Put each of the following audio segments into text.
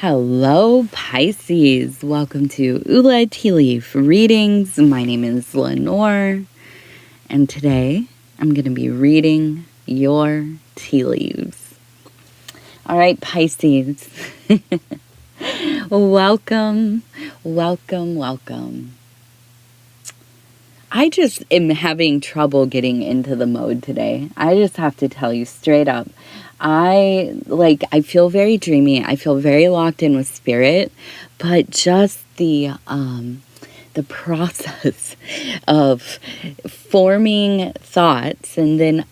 Hello, Pisces. Welcome to Ula Tea Leaf Readings. My name is Lenor, and today I'm going to be reading your tea leaves. All right, Pisces. Welcome. I just am having trouble getting into the mode today. I just have to tell you straight up. I feel very dreamy. I feel very locked in with spirit, but just the process of forming thoughts and then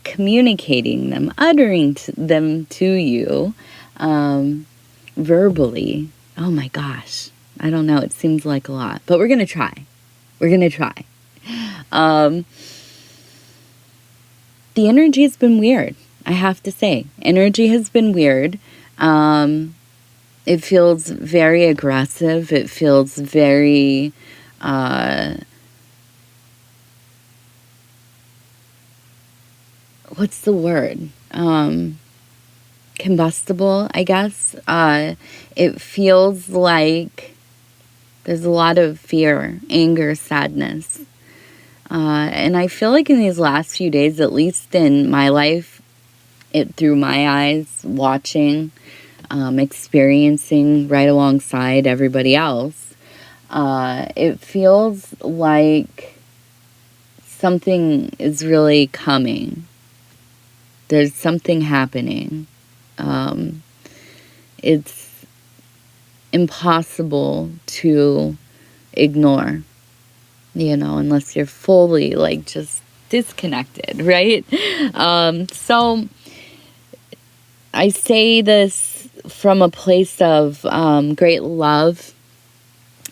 communicating them, uttering them to you verbally. Oh my gosh. I don't know. It seems like a lot, but we're going to try. The energy has been weird. I have to say, energy has been weird. It feels very aggressive. It feels very, what's the word? Combustible, I guess. It feels like there's a lot of fear, anger, sadness. And I feel like in these last few days, at least in my life, through my eyes, watching, experiencing right alongside everybody else, it feels like something is really coming. There's something happening. It's impossible to ignore, unless you're fully just disconnected, right? So I say this from a place of great love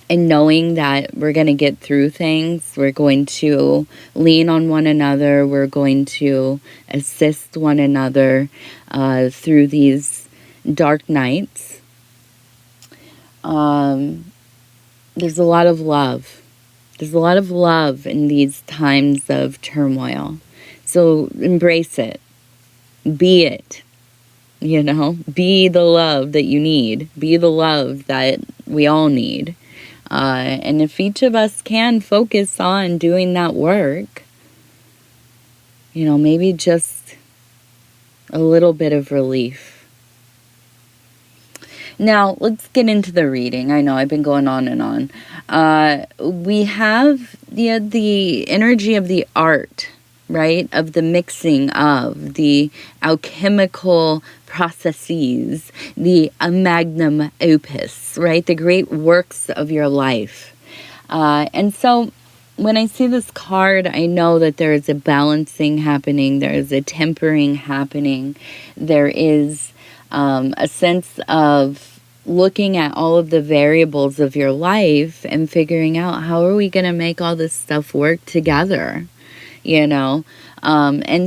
and knowing that we're going to get through things. We're going to lean on one another. We're going to assist one another through these dark nights. There's a lot of love. There's a lot of love in these times of turmoil. So embrace it. Be it. Be the love that you need. Be the love that we all need. And if each of us can focus on doing that work, maybe just a little bit of relief. Now, let's get into the reading. I know I've been going on and on. We have the energy of the art, right? Of the mixing of the alchemical processes, the magnum opus, right? The great works of your life. And so when I see this card, I know that there is a balancing happening. There is a tempering happening. There is a sense of looking at all of the variables of your life and figuring out how are we going to make all this stuff work together, and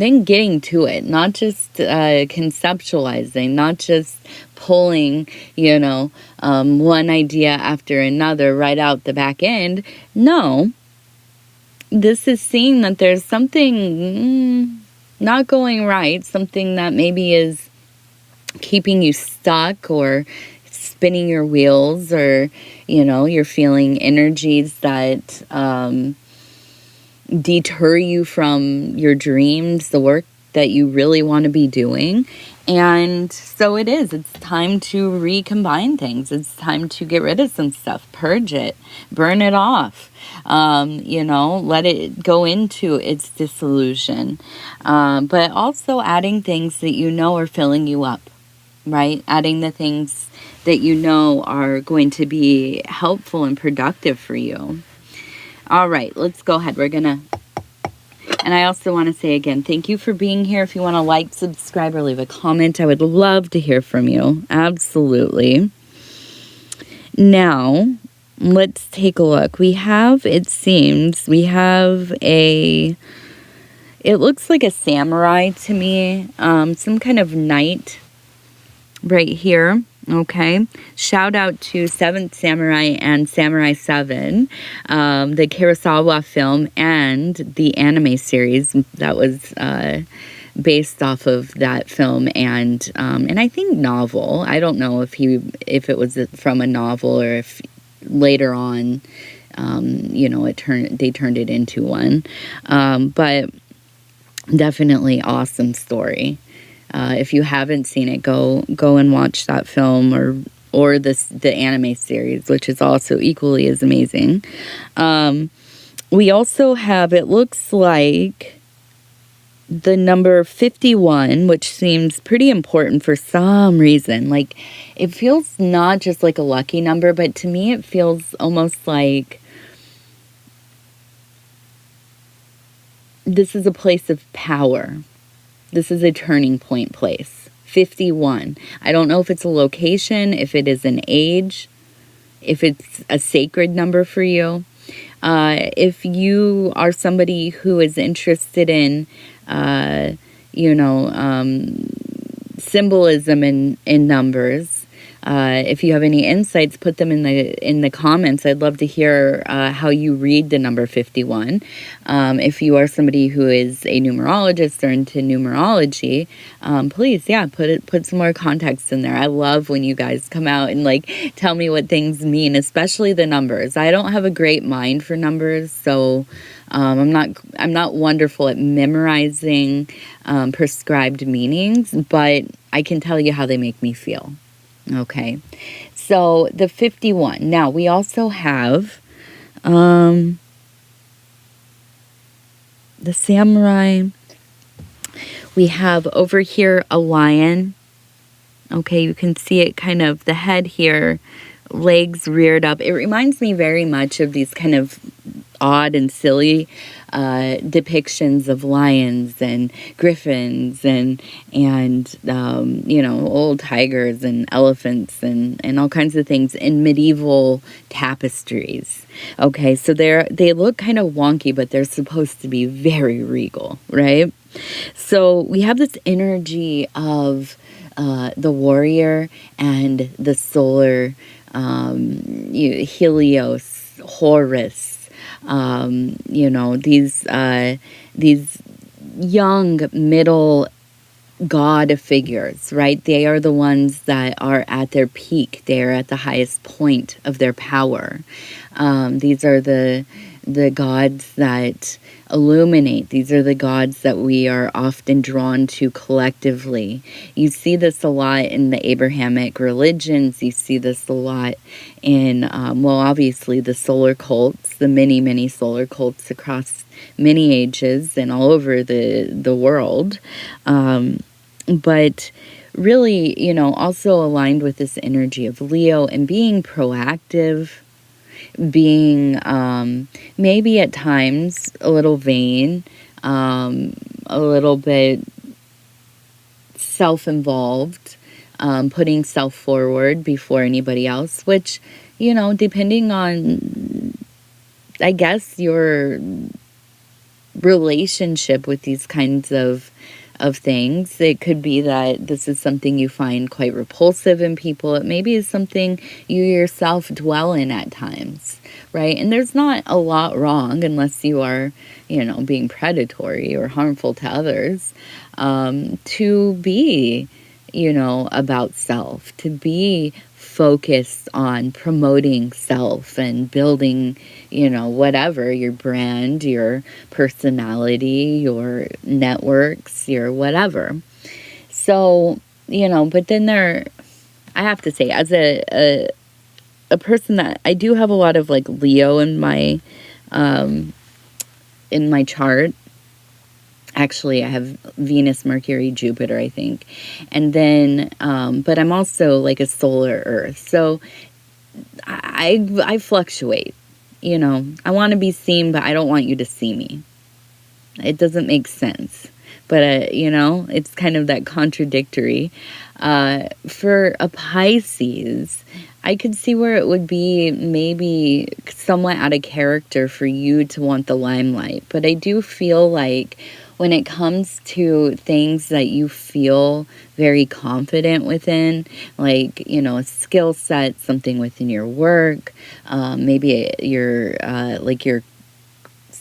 then getting to it, not just conceptualizing, not just pulling, one idea after another right out the back end. No, this is seeing that there's something not going right, something that maybe is keeping you stuck or spinning your wheels, or you're feeling energies that deter you from your dreams, the work that you really want to be doing. And so it's time to recombine things. It's time to get rid of some stuff, purge it, burn it off, let it go into its dissolution, but also adding things that are filling you up, right? Adding the things that are going to be helpful and productive for you. All right, let's go ahead. And I also want to say again, thank you for being here. If you want to like, subscribe, or leave a comment, I would love to hear from you. Absolutely. Now, let's take a look. It looks like a samurai to me, some kind of knight right here. Okay, shout out to Seventh Samurai and Samurai 7, the Kurosawa film and the anime series that was based off of that film and I think novel. I don't know if it was from a novel or if later on, they turned it into one. But definitely awesome story. If you haven't seen it, go and watch that film or the anime series, which is also equally as amazing. We also have, it looks like, the number 51, which seems pretty important for some reason. Like, it feels not just like a lucky number, but to me it feels almost like this is a place of power. This is a turning point place. 51. I don't know if it's a location, if it is an age, if it's a sacred number for you. If you are somebody who is interested in, symbolism in numbers, if you have any insights, put them in the comments. I'd love to hear how you read the number 51. If you are somebody who is a numerologist or into numerology, please, put some more context in there. I love when you guys come out and tell me what things mean, especially the numbers. I don't have a great mind for numbers, so I'm not wonderful at memorizing prescribed meanings, but I can tell you how they make me feel. Okay, so the 51. Now, we also have the samurai. We have over here a lion. Okay, you can see it kind of, the head here, legs reared up. It reminds me very much of these kind of odd and silly depictions of lions and griffins and old tigers and elephants and all kinds of things in medieval tapestries. Okay, so they look kind of wonky, but they're supposed to be very regal, right? So we have this energy of the warrior and the solar, Helios, Horus, these young middle god figures, right? They are the ones that are at their peak. They are at the highest point of their power. These are the gods that illuminate. These are the gods that we are often drawn to collectively. You see this a lot in the Abrahamic religions. You see this a lot in, obviously the solar cults, the many solar cults across many ages and all over the world. But really, also aligned with this energy of Leo and being proactive, being maybe at times a little vain, a little bit self-involved, putting self forward before anybody else, which, depending on, I guess, your relationship with these kinds of things. It could be that this is something you find quite repulsive in people. It maybe is something you yourself dwell in at times, right? And there's not a lot wrong unless you are, being predatory or harmful to others, to be, about self, to be focused on promoting self and building, whatever, your brand, your personality, your networks, your whatever. So, but then I have to say, as a person that I do have a lot of Leo in my chart. Actually, I have Venus, Mercury, Jupiter, I think. And then, but I'm also a solar Earth. So I fluctuate, I want to be seen, but I don't want you to see me. It doesn't make sense. But, it's kind of that contradictory. For a Pisces, I could see where it would be maybe somewhat out of character for you to want the limelight. But I do feel like when it comes to things that you feel very confident within, a skill set, something within your work, maybe your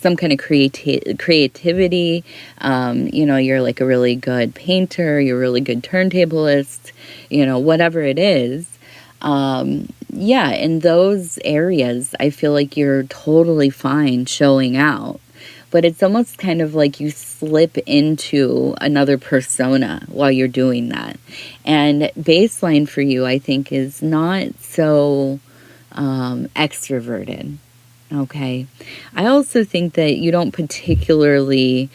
some kind of creativity. You're like a really good painter, you're a really good turntablist, whatever it is. In those areas, I feel like you're totally fine showing out. But it's almost kind of like you slip into another persona while you're doing that. And baseline for you, I think, is not so extroverted. Okay. I also think that you don't particularly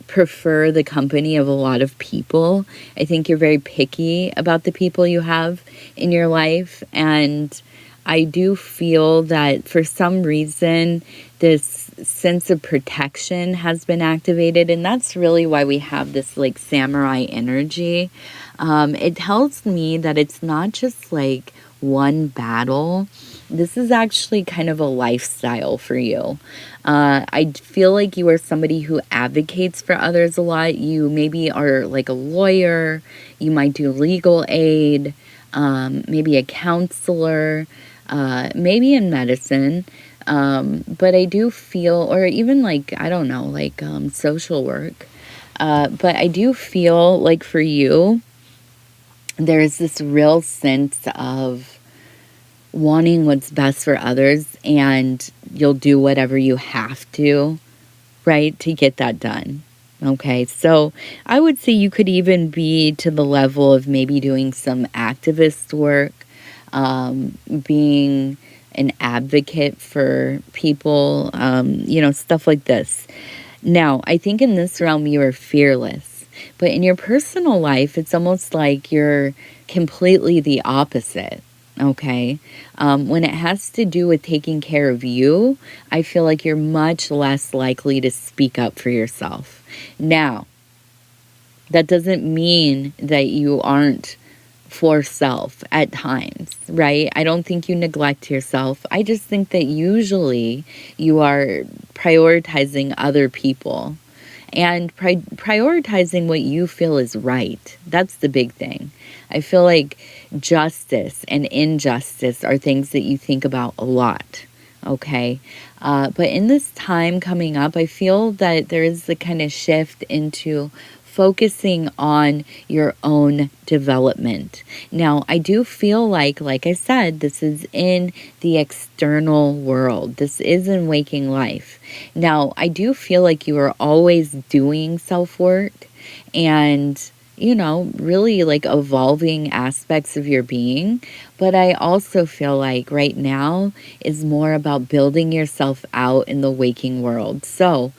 prefer the company of a lot of people. I think you're very picky about the people you have in your life. And I do feel that for some reason, this sense of protection has been activated. And that's really why we have this like samurai energy. It tells me that it's not just like one battle. This is actually kind of a lifestyle for you. I feel like you are somebody who advocates for others a lot. You maybe are like a lawyer. You might do legal aid, maybe a counselor, maybe in medicine. But I do feel, or even like, I don't know, like social work. But I do feel like for you, there's this real sense of wanting what's best for others, and you'll do whatever you have to, right, to get that done. Okay, so I would say you could even be to the level of maybe doing some activist work, being an advocate for people, stuff like this. Now, I think in this realm you are fearless, but in your personal life, it's almost like you're completely the opposite. Okay. When it has to do with taking care of you, I feel like you're much less likely to speak up for yourself. Now, that doesn't mean that you aren't for self at times, right? I don't think you neglect yourself. I just think that usually you are prioritizing other people and prioritizing what you feel is right. That's the big thing. I feel like justice and injustice are things that you think about a lot, okay? But in this time coming up, I feel that there is the kind of shift into focusing on your own development. Now, I do feel like I said, this is in the external world. This is in waking life. Now, I do feel like you are always doing self-work and, really like evolving aspects of your being. But I also feel like right now is more about building yourself out in the waking world. So,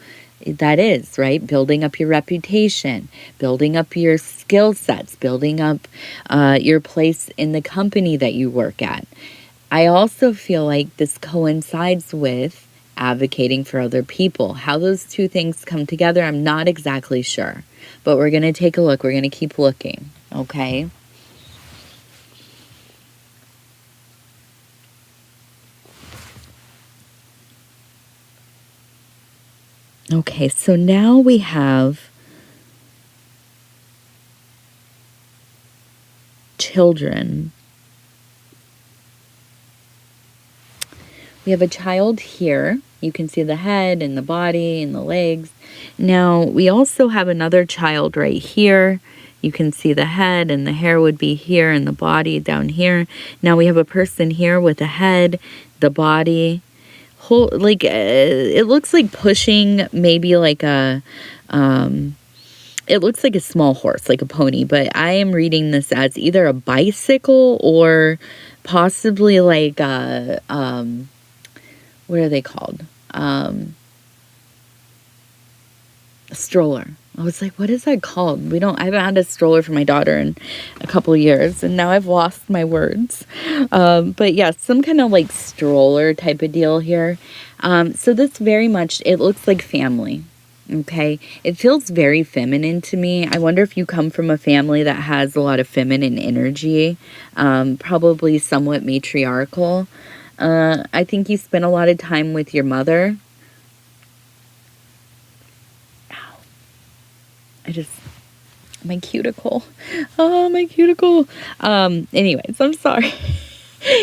that is, right? Building up your reputation, building up your skill sets, building up your place in the company that you work at. I also feel like this coincides with advocating for other people. How those two things come together, I'm not exactly sure. But we're going to take a look. We're going to keep looking, okay? Okay, so now we have children. We have a child here. You can see the head and the body and the legs. Now, we also have another child right here. You can see the head and the hair would be here and the body down here. Now we have a person here with the head, the body, it looks like pushing maybe like it looks like a small horse, like a pony, but I am reading this as either a bicycle or possibly like what are they called? A stroller. I was like, what is that called? I haven't had a stroller for my daughter in a couple of years, and now I've lost my words. But yeah, some kind of like stroller type of deal here. So this very much, it looks like family. Okay. It feels very feminine to me. I wonder if you come from a family that has a lot of feminine energy, probably somewhat matriarchal. I think you spend a lot of time with your mother. My cuticle. Oh, my cuticle. Anyways, I'm sorry.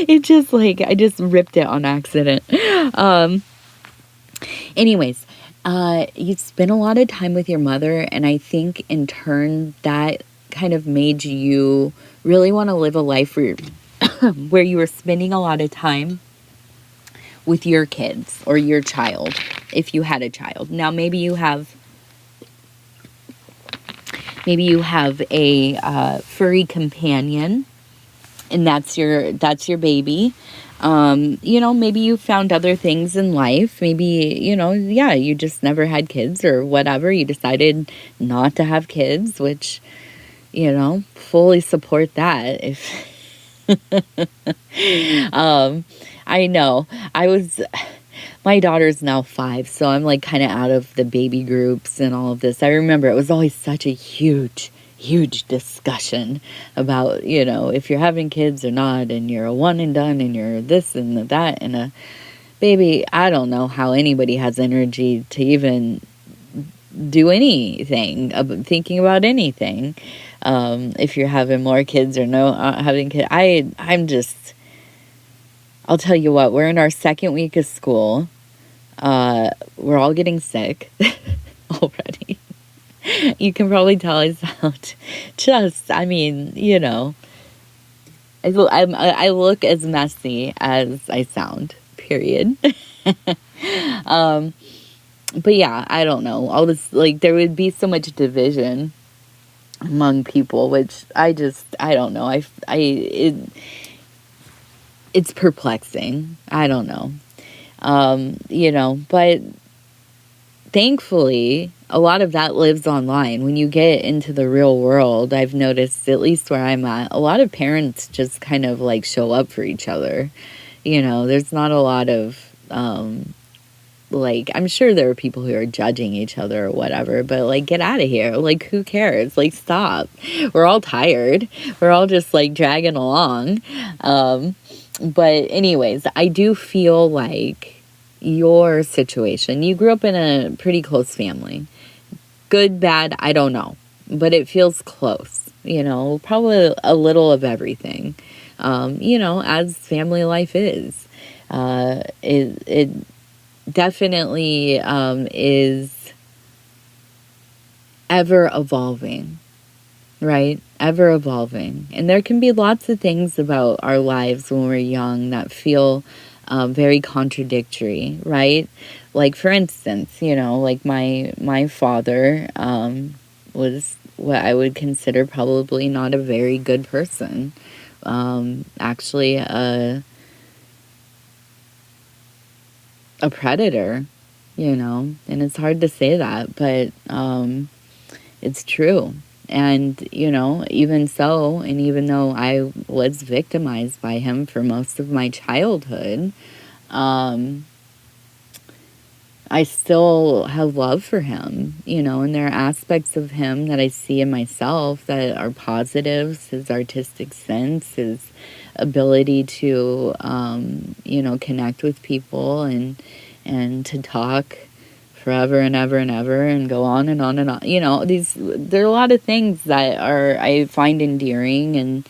It just like, I just ripped it on accident. Anyways, you spent a lot of time with your mother, and I think in turn that kind of made you really want to live a life where you were spending a lot of time with your kids or your child, if you had a child. Now, maybe you have a furry companion, and that's your baby. Maybe you found other things in life. Maybe, you just never had kids or whatever. You decided not to have kids, which, fully support that. I know. My daughter's now 5, so I'm like kind of out of the baby groups and all of this. I remember it was always such a huge discussion about, if you're having kids or not, and you're a one and done, and you're this and that, and a baby. I don't know how anybody has energy to even do anything, thinking about anything. If you're having more kids or no having kids. I'll tell you what, we're in our second week of school. We're all getting sick already. You can probably tell I sound I look as messy as I sound, period. But yeah, I don't know. All this, like, there would be so much division among people, which I don't know. It's perplexing. I don't know. But thankfully, a lot of that lives online. When you get into the real world, I've noticed, at least where I'm at, a lot of parents just kind of like show up for each other. There's not a lot of, I'm sure there are people who are judging each other or whatever, but like, get out of here. Like, who cares? Like, stop. We're all tired. We're all just like dragging along. But anyways, I do feel like your situation, you grew up in a pretty close family. Good, bad, I don't know. But it feels close, probably a little of everything, as family life is. It definitely is ever evolving, right? Ever evolving. And there can be lots of things about our lives when we're young that feel very contradictory, right? Like, for instance, like my father was what I would consider probably not a very good person. Actually, a predator, and it's hard to say that, but it's true. And, even so, and even though I was victimized by him for most of my childhood, I still have love for him, and there are aspects of him that I see in myself that are positives, his artistic sense, his ability to, connect with people and to talk forever and ever and ever and go on and on and on. There are a lot of things that I find endearing and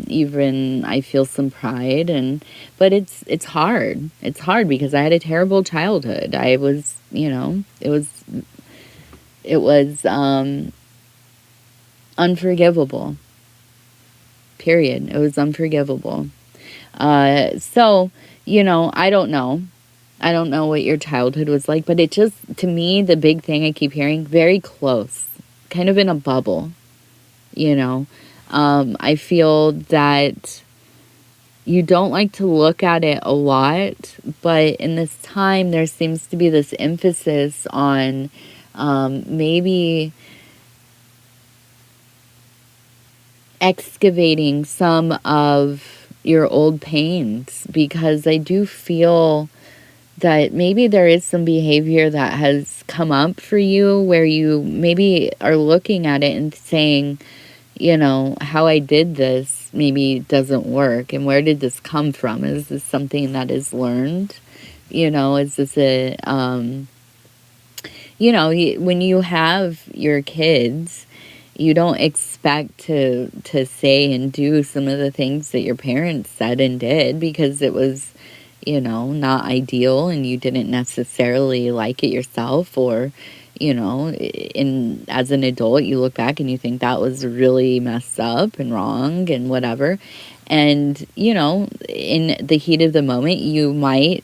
even I feel some pride, but it's hard. It's hard because I had a terrible childhood. I was, it was unforgivable. Period. It was unforgivable. So, I don't know. I don't know what your childhood was like, but it just, to me, the big thing I keep hearing, very close, kind of in a bubble, I feel that you don't like to look at it a lot, but in this time, there seems to be this emphasis on maybe excavating some of your old pains, because I do feel that maybe there is some behavior that has come up for you where you maybe are looking at it and saying, how I did this maybe doesn't work. And where did this come from? Is this something that is learned? Is this when you have your kids, You don't expect to say and do some of the things that your parents said and did because it was, not ideal and you didn't necessarily like it yourself, or, as an adult, you look back and you think that was really messed up and wrong and whatever. And, in the heat of the moment, you might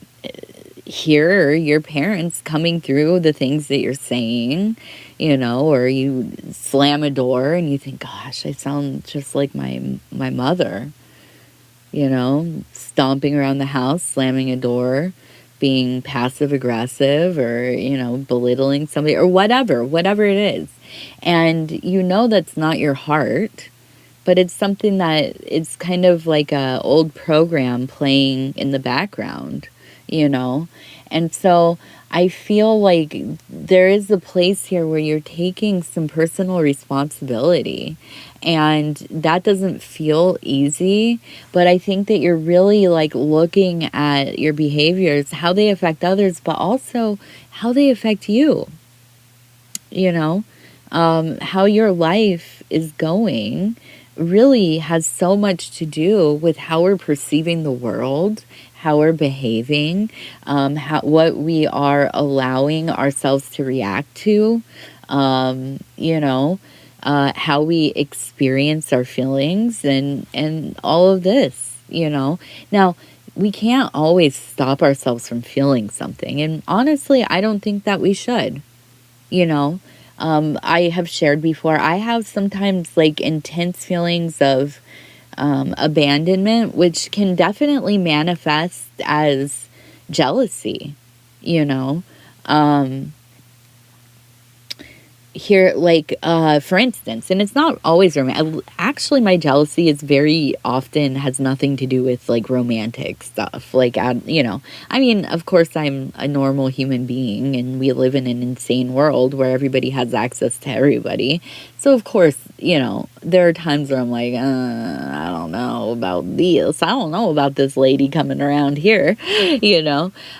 hear your parents coming through the things that you're saying, or you slam a door and you think, gosh, I sound just like my mother, stomping around the house, slamming a door, being passive aggressive, or, belittling somebody, or whatever it is. And that's not your heart, but it's something that it's kind of like a old program playing in the background, And so I feel like there is a place here where you're taking some personal responsibility, and that doesn't feel easy, but I think that you're really like looking at your behaviors, how they affect others, but also how they affect you, how your life is going really has so much to do with how we're perceiving the world, how we're behaving, what we are allowing ourselves to react to, how we experience our feelings, and all of this, Now, we can't always stop ourselves from feeling something. And honestly, I don't think that we should, I have shared before, I have sometimes like intense feelings of abandonment, which can definitely manifest as jealousy, you know. Here, like, for instance, and it's not always romantic. Actually, my jealousy is very often has nothing to do with like romantic stuff. Like, I mean, of course, I'm a normal human being, and we live in an insane world where everybody has access to everybody. So, of course, there are times where I'm like, I don't know about this. I don't know about this lady coming around here,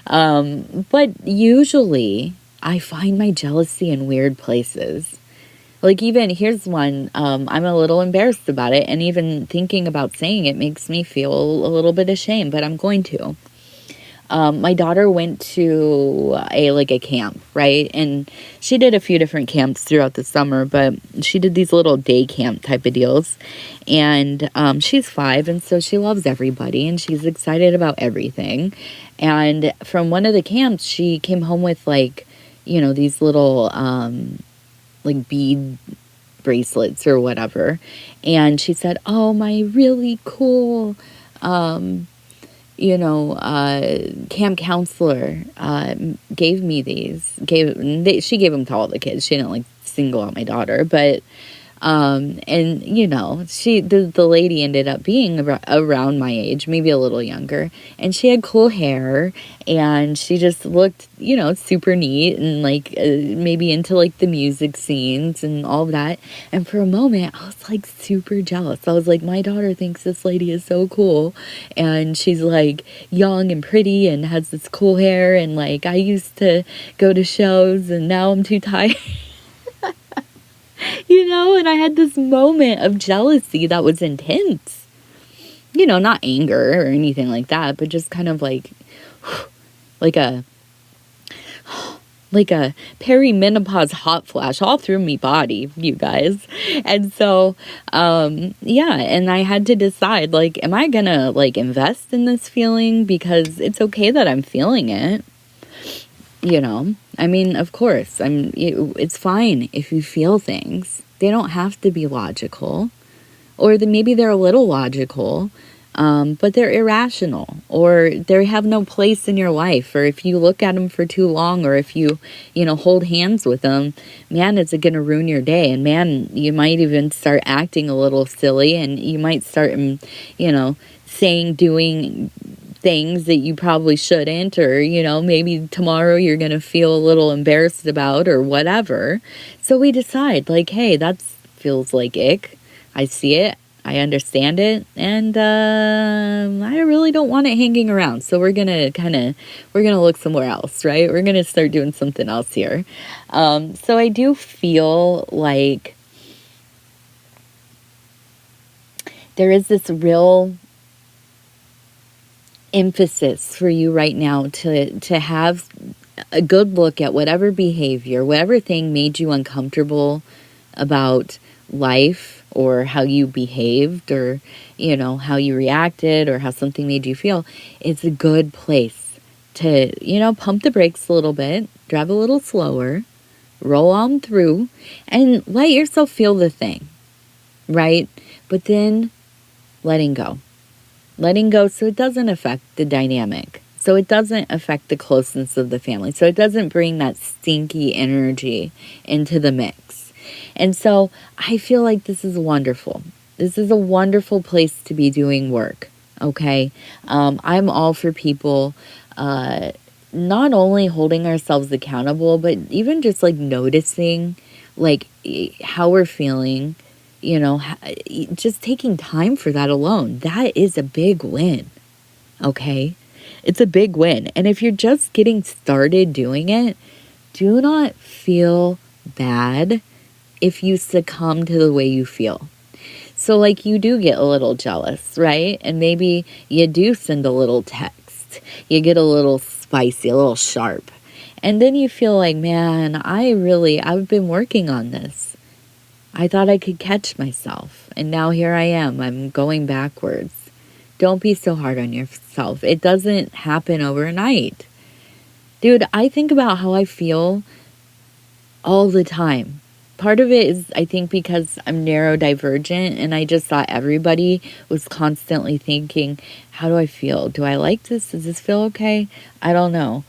But usually, I find my jealousy in weird places. Like, even, here's one, I'm a little embarrassed about it, and even thinking about saying it makes me feel a little bit ashamed, but I'm going to. My daughter went to a camp, right? And she did a few different camps throughout the summer, but she did these little day camp type of deals. And she's 5, and so she loves everybody, and she's excited about everything. And from one of the camps, she came home with these little bead bracelets or whatever. And she said, "Oh, my really cool camp counselor gave me these." She gave them to all the kids. She didn't single out my daughter, but the lady ended up being around my age, maybe a little younger, and she had cool hair, and she just looked, super neat, and maybe into the music scenes and all of that. And for a moment, I was super jealous. I was like, my daughter thinks this lady is so cool, and she's young and pretty and has this cool hair, and I used to go to shows, and now I'm too tired. And I had this moment of jealousy that was intense. Not anger or anything like that, but just kind of like a perimenopause hot flash all through me body, you guys. And so, and I had to decide, am I gonna invest in this feeling? Because it's okay that I'm feeling it. I mean, of course, it's fine if you feel things. They don't have to be logical, or maybe they're a little logical, but they're irrational, or they have no place in your life, or if you look at them for too long, or if you, hold hands with them, man, it's going to ruin your day. And man, you might even start acting a little silly, and you might start, saying, doing things that you probably shouldn't, or maybe tomorrow you're gonna feel a little embarrassed about, or whatever. So we decide, hey, that feels like ick. I see it, I understand it, and I really don't want it hanging around. So we're gonna look somewhere else, right? We're gonna start doing something else here. So I do feel like there is this real emphasis for you right now to have a good look at whatever behavior, whatever thing made you uncomfortable about life, or how you behaved, or how you reacted, or how something made you feel. It's a good place to pump the brakes a little bit, drive a little slower, roll on through, and let yourself feel the thing, right? But then letting go so it doesn't affect the dynamic, so it doesn't affect the closeness of the family, so it doesn't bring that stinky energy into the mix. And so I feel like this is wonderful. This is a wonderful place to be doing work, okay? I'm all for people not only holding ourselves accountable, but even just like noticing like how we're feeling, just taking time for that alone. That is a big win, okay? It's a big win. And if you're just getting started doing it, do not feel bad if you succumb to the way you feel. So like you do get a little jealous, right? And maybe you do send a little text. You get a little spicy, a little sharp. And then you feel like, man, I've been working on this. I thought I could catch myself. And now here I am. I'm going backwards. Don't be so hard on yourself. It doesn't happen overnight. Dude, I think about how I feel all the time. Part of it is, I think, because I'm neurodivergent, and I just thought everybody was constantly thinking, how do I feel? Do I like this? Does this feel okay? I don't know.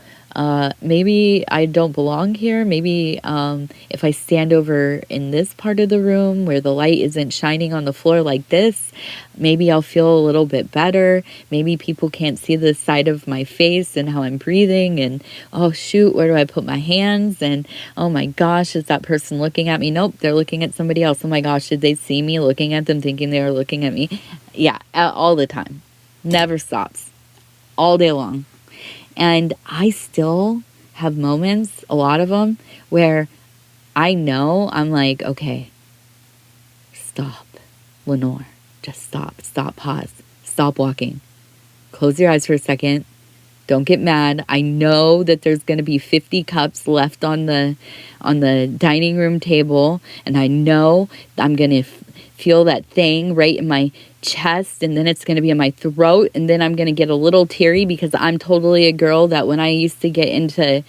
Maybe I don't belong here. Maybe if I stand over in this part of the room where the light isn't shining on the floor like this, maybe I'll feel a little bit better. Maybe people can't see the side of my face and how I'm breathing, and oh shoot, where do I put my hands? And oh my gosh, is that person looking at me? Nope, they're looking at somebody else. Oh my gosh, did they see me looking at them thinking they were looking at me? Yeah, all the time. Never stops. All day long. And I still have moments, a lot of them, where I know I'm like, okay, stop, Lenor. Just stop, pause, stop walking. Close your eyes for a second. Don't get mad. I know that there's going to be 50 cups left on the dining room table, and I know I'm going to feel that thing right in my chest, and then it's going to be in my throat, and then I'm going to get a little teary because I'm totally a girl that when I used to get into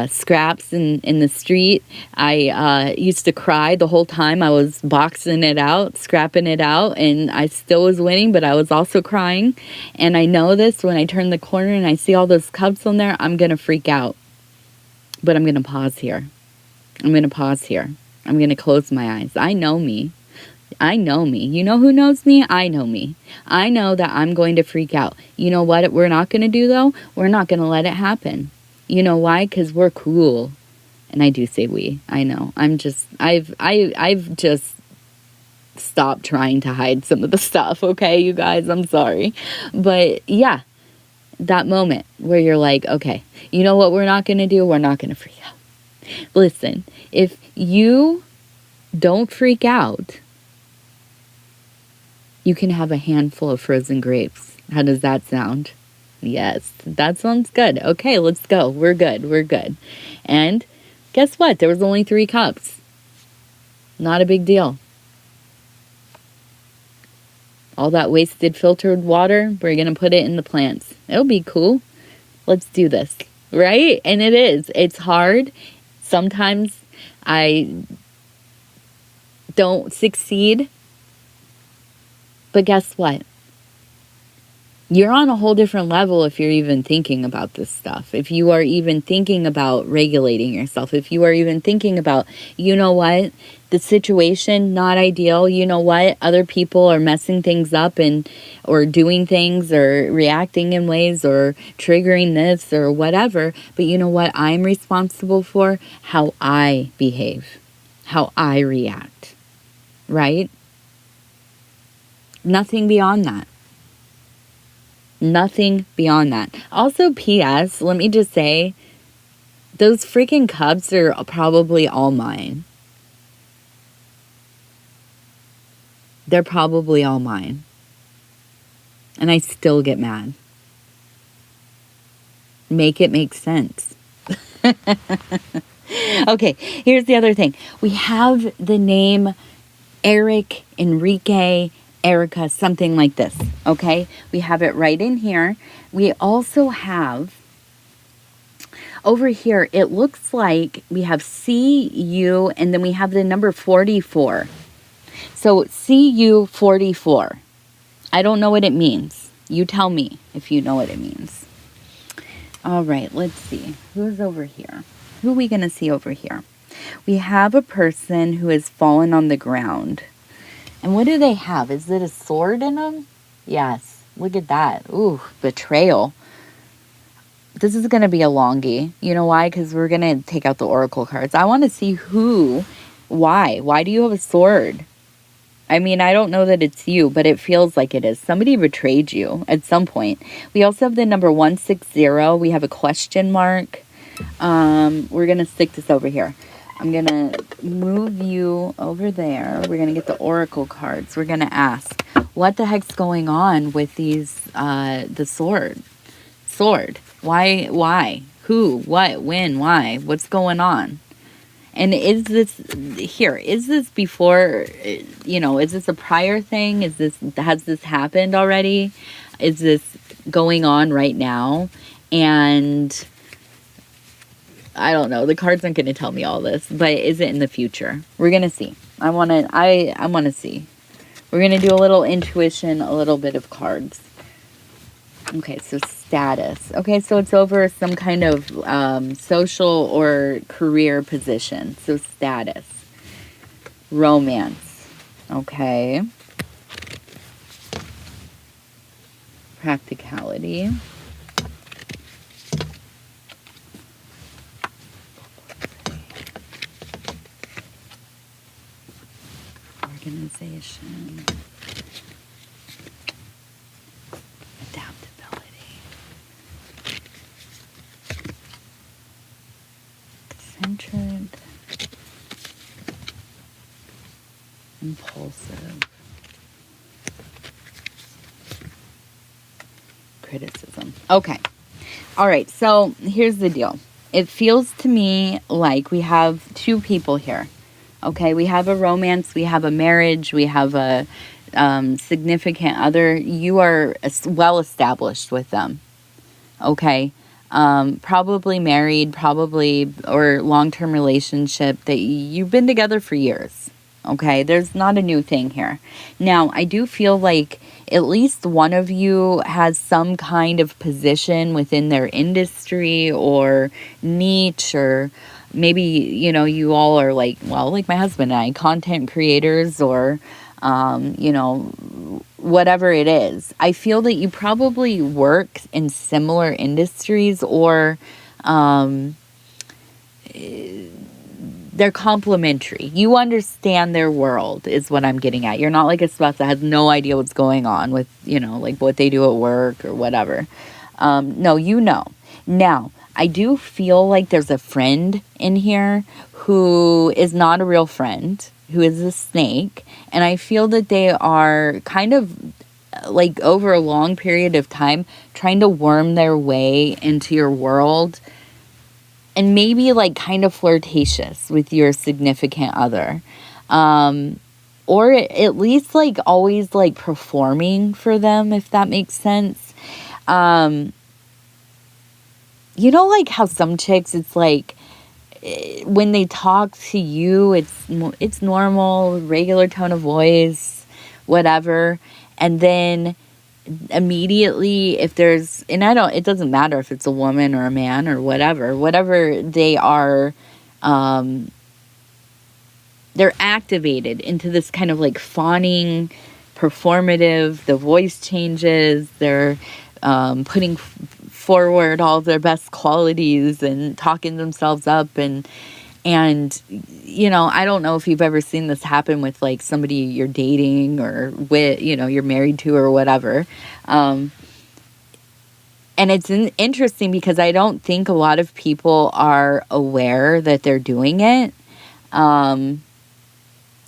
scraps in the street, I used to cry the whole time I was boxing it out, scrapping it out, and I still was winning, but I was also crying. And I know this, when I turn the corner and I see all those cups on there, I'm going to freak out. But I'm going to pause here. I'm going to close my eyes. I know me. You know who knows me? I know me. I know that I'm going to freak out. You know what we're not going to do, though? We're not going to let it happen. You know why? Because we're cool. And I do say we. I know. I've just stopped trying to hide some of the stuff, okay, you guys? I'm sorry. But yeah, that moment where you're like, okay, you know what we're not going to do? We're not going to freak out. Listen, if you don't freak out, you can have a handful of frozen grapes. How does that sound? Yes, that sounds good. Okay, let's go. We're good. And guess what? There was only 3 cups. Not a big deal. All that wasted filtered water, we're going to put it in the plants. It'll be cool. Let's do this. Right? And it is. It's hard. Sometimes I don't succeed. But guess what? You're on a whole different level if you're even thinking about this stuff. If you are even thinking about regulating yourself. If you are even thinking about, you know what? The situation, not ideal. You know what? Other people are messing things up or doing things or reacting in ways or triggering this or whatever. But you know what I'm responsible for? How I behave. How I react. Right? Nothing beyond that. Nothing beyond that. Also, P.S., let me just say, those freaking cups are probably all mine. They're probably all mine. And I still get mad. Make it make sense. Okay, here's the other thing. We have the name Eric, Enrique, Erica, something like this. Okay, we have it right in here. We also have over here, it looks like we have CU and then we have the number 44. So CU 44. I don't know what it means. You tell me if you know what it means. All right, let's see. Who's over here? Who are we going to see over here? We have a person who has fallen on the ground. And what do they have? Is it a sword in them? Yes. Look at that. Ooh, betrayal. This is going to be a longie. You know why? Because we're going to take out the oracle cards. I want to see who, why. Why do you have a sword? I mean, I don't know that it's you, but it feels like it is. Somebody betrayed you at some point. We also have the number 160. We have a question mark. We're going to stick this over here. I'm going to move you over there. We're going to get the oracle cards. We're going to ask, what the heck's going on with these, the sword? Sword. Why? Who? What? When? Why? What's going on? And is this before, is this a prior thing? Has this happened already? Is this going on right now? And I don't know. The cards aren't going to tell me all this, but is it in the future? We're going to see. I want to see. We're going to do a little intuition, a little bit of cards. Okay, so status. Okay, so it's over some kind of social or career position. So status. Romance. Okay. Practicality. Organization. Centered, impulsive, criticism. Okay. All right. So here's the deal. It feels to me like we have two people here. Okay. We have a romance. We have a marriage. We have a significant other. You are well established with them. Okay. Probably married, or long-term relationship that you've been together for years. Okay, there's not a new thing here. Now, I do feel like at least one of you has some kind of position within their industry or niche, or maybe, you all are like my husband and I, content creators, or, whatever it is. I feel that you probably work in similar industries, or they're complementary. You understand their world is what I'm getting at. You're not like a spouse that has no idea what's going on with, like what they do at work or whatever. No, Now, I do feel like there's a friend in here who is not a real friend, who is a snake. And I feel that they are kind of like over a long period of time trying to worm their way into your world, and maybe like kind of flirtatious with your significant other. Or at least like always like performing for them, if that makes sense. Like how some chicks, it's like when they talk to you, it's normal, regular tone of voice, whatever. And then immediately, if there's, it doesn't matter if it's a woman or a man or whatever they are, they're activated into this kind of like fawning, performative, the voice changes, they're putting forward all of their best qualities and talking themselves up, and I don't know if you've ever seen this happen with like somebody you're dating or with, you're married to or whatever. And it's interesting because I don't think a lot of people are aware that they're doing it.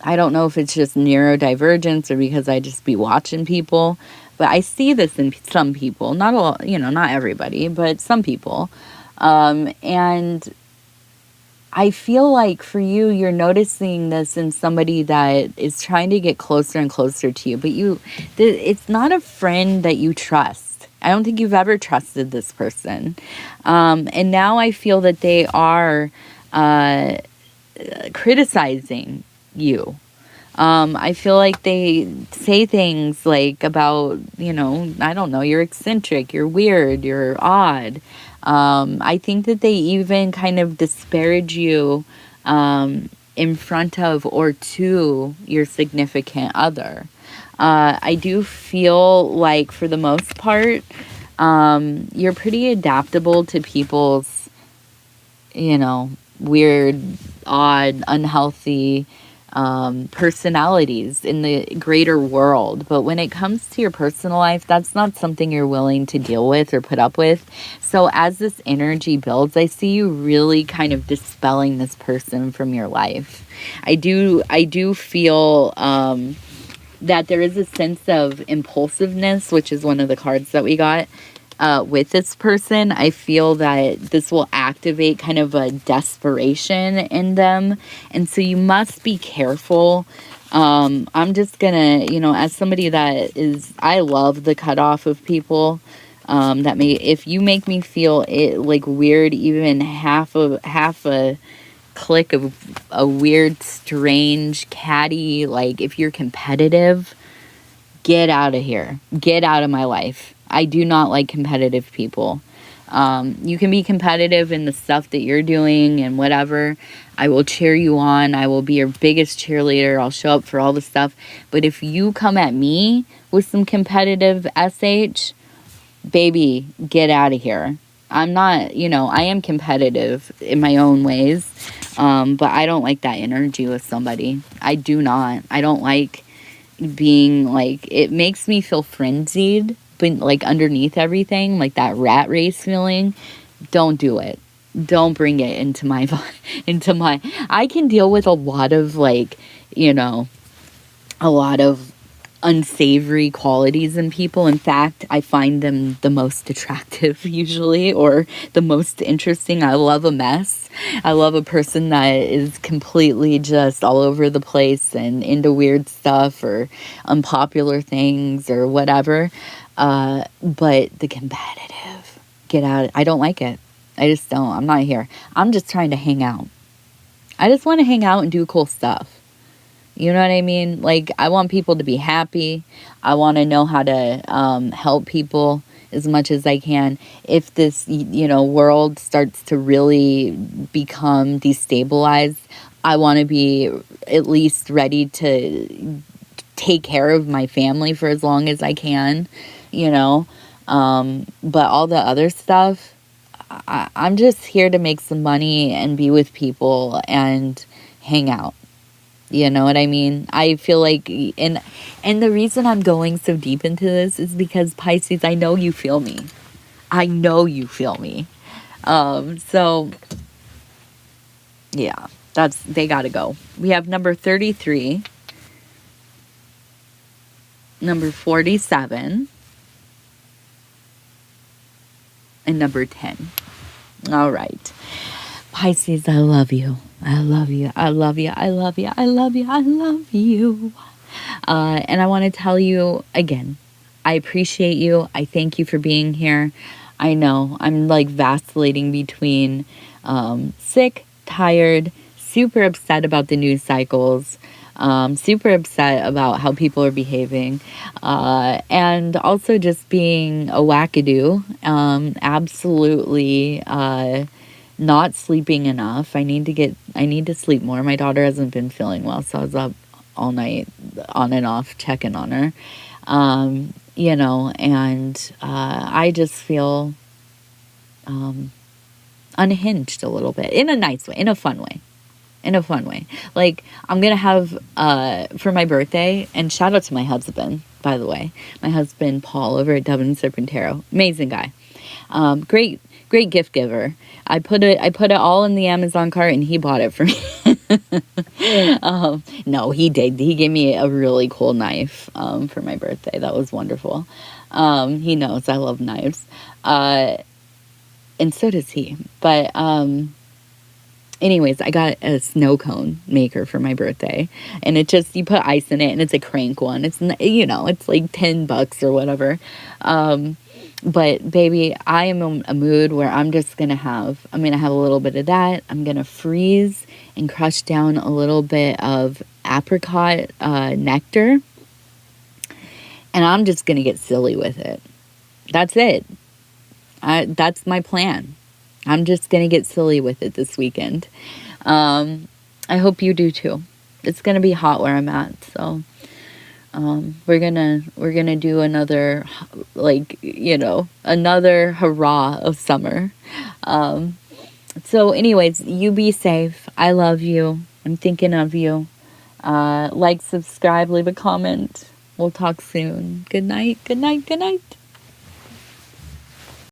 I don't know if it's just neurodivergence or because I just be watching people, but I see this in some people, not all, not everybody, but some people. And I feel like for you, you're noticing this in somebody that is trying to get closer and closer to you, but it's not a friend that you trust. I don't think you've ever trusted this person. And now I feel that they are criticizing you. I feel like they say things like about, I don't know, you're eccentric, you're weird, you're odd. I think that they even kind of disparage you in front of or to your significant other. I do feel like for the most part, you're pretty adaptable to people's, weird, odd, unhealthy personalities in the greater world. But when it comes to your personal life, that's not something you're willing to deal with or put up with. So as this energy builds, I see you really kind of dispelling this person from your life. I do feel that there is a sense of impulsiveness, which is one of the cards that we got. With this person, I feel that this will activate kind of a desperation in them. And so you must be careful. I'm just gonna, as somebody I love the cutoff of people. If you make me feel it like weird, even half a click of a weird, strange, catty, like if you're competitive, get out of here. Get out of my life. I do not like competitive people. You can be competitive in the stuff that you're doing and whatever. I will cheer you on. I will be your biggest cheerleader. I'll show up for all the stuff. But if you come at me with some competitive SH, baby, get out of here. I'm not, I am competitive in my own ways. But I don't like that energy with somebody. I do not. I don't like being like, it makes me feel frenzied. But like underneath everything, like that rat race feeling, don't do it. Don't bring it into my I can deal with a lot of like, a lot of unsavory qualities in people. In fact, I find them the most attractive usually, or the most interesting. I love a mess. I love a person that is completely just all over the place and into weird stuff or unpopular things or whatever. But the competitive, get out. I don't like it. I just don't. I'm not here. I'm just trying to hang out. I just want to hang out and do cool stuff. You know what I mean? Like, I want people to be happy. I want to know how to help people as much as I can. If this, world starts to really become destabilized, I want to be at least ready to take care of my family for as long as I can, but all the other stuff, I'm just here to make some money and be with people and hang out. You know what I mean? I feel like, and the reason I'm going so deep into this is because Pisces, I know you feel me. I know you feel me. So yeah, they gotta go. We have number 33, number 47, and number 10. All right. Pisces, I love you. I love you. I love you. I love you. I love you. I love you. And I want to tell you again, I appreciate you. I thank you for being here. I know I'm like vacillating between sick, tired, super upset about the news cycles, super upset about how people are behaving, and also just being a wackadoo, absolutely not sleeping enough. I need to sleep more. My daughter hasn't been feeling well, so I was up all night on and off checking on her. And I just feel unhinged a little bit, in a nice way, in a fun way. Like, I'm gonna have for my birthday, and shout out to my husband, by the way, my husband Paul over at Devon Serpentero, amazing guy, great gift giver. I put it all in the Amazon cart and he bought it for me. No, he did. He gave me a really cool knife for my birthday. That was wonderful. He knows I love knives. And so does he. But anyways, I got a snow cone maker for my birthday. And it just, you put ice in it, and it's a crank one. It's, it's like $10 or whatever. But baby, I am in a mood where I'm going to have a little bit of that. I'm going to freeze and crush down a little bit of apricot nectar. And I'm just going to get silly with it. That's it. That's my plan. I'm just going to get silly with it this weekend. I hope you do too. It's going to be hot where I'm at, so we're gonna do another, another hurrah of summer. So anyways, you be safe. I love you. I'm thinking of you. Like, subscribe, leave a comment. We'll talk soon. Good night. Good night. Good night.